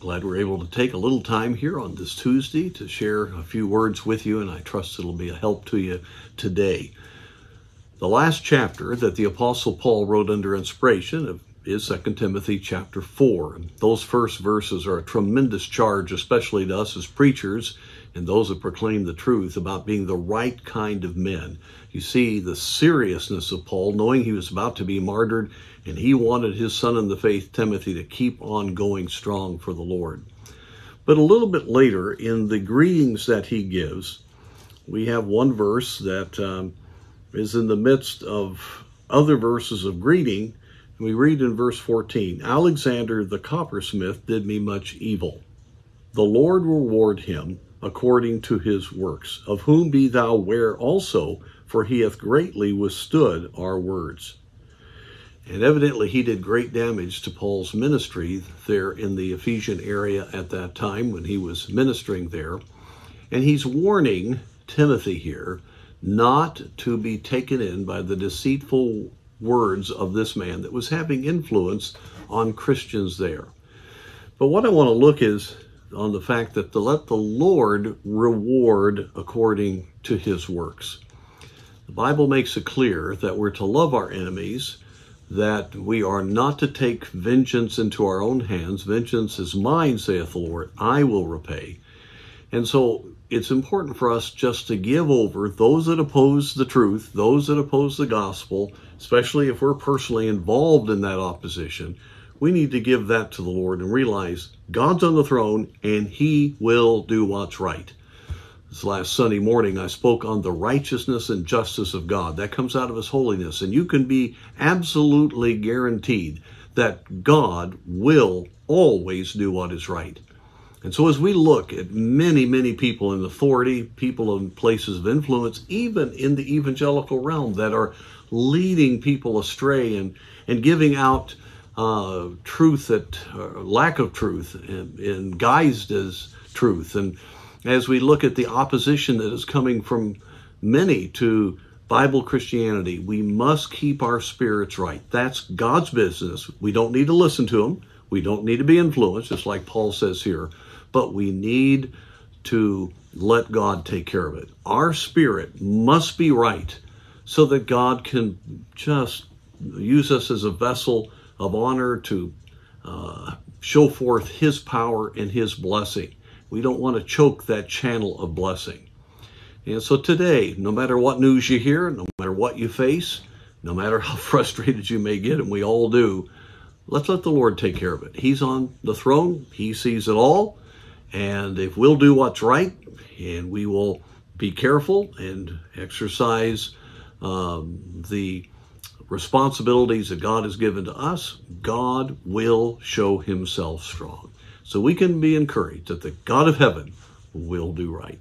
Glad we're able to take a little time here on this Tuesday to share a few words with you, and I trust it'll be a help to you today. The last chapter that the Apostle Paul wrote under inspiration is 2 Timothy chapter 4. And those first verses are a tremendous charge, especially to us as preachers and those that proclaim the truth, about being the right kind of men. You see the seriousness of Paul, knowing he was about to be martyred, and he wanted his son in the faith, Timothy, to keep on going strong for the Lord. But a little bit later, in the greetings that he gives, we have one verse that is in the midst of other verses of greeting. We read in verse 14, Alexander the coppersmith did me much evil. The Lord reward him according to his works, of whom be thou ware also, for he hath greatly withstood our words. And evidently he did great damage to Paul's ministry there in the Ephesian area at that time when he was ministering there. And he's warning Timothy here not to be taken in by the deceitful words of this man that was having influence on Christians there. But what I want to look is on the fact that to let the Lord reward according to his works. The Bible makes it clear that we're to love our enemies, that we are not to take vengeance into our own hands. Vengeance is mine, saith the Lord, I will repay. And so it's important for us just to give over those that oppose the truth, those that oppose the gospel, especially if we're personally involved in that opposition. We need to give that to the Lord and realize God's on the throne and he will do what's right. This last Sunday morning, I spoke on the righteousness and justice of God. That comes out of his holiness. And you can be absolutely guaranteed that God will always do what is right. And so as we look at many, many people in authority, people in places of influence, even in the evangelical realm that are leading people astray and giving out truth that lack of truth and guised as truth. And as we look at the opposition that is coming from many to Bible Christianity, we must keep our spirits right. That's God's business. We don't need to listen to them. We don't need to be influenced, just like Paul says here, but we need to let God take care of it. Our spirit must be right so that God can just use us as a vessel of honor to show forth his power and his blessing. We don't want to choke that channel of blessing. And so today, no matter what news you hear, no matter what you face, no matter how frustrated you may get, and we all do, let's let the Lord take care of it. He's on the throne. He sees it all. And if we'll do what's right, and we will be careful and exercise the responsibilities that God has given to us, God will show himself strong. So we can be encouraged that the God of heaven will do right.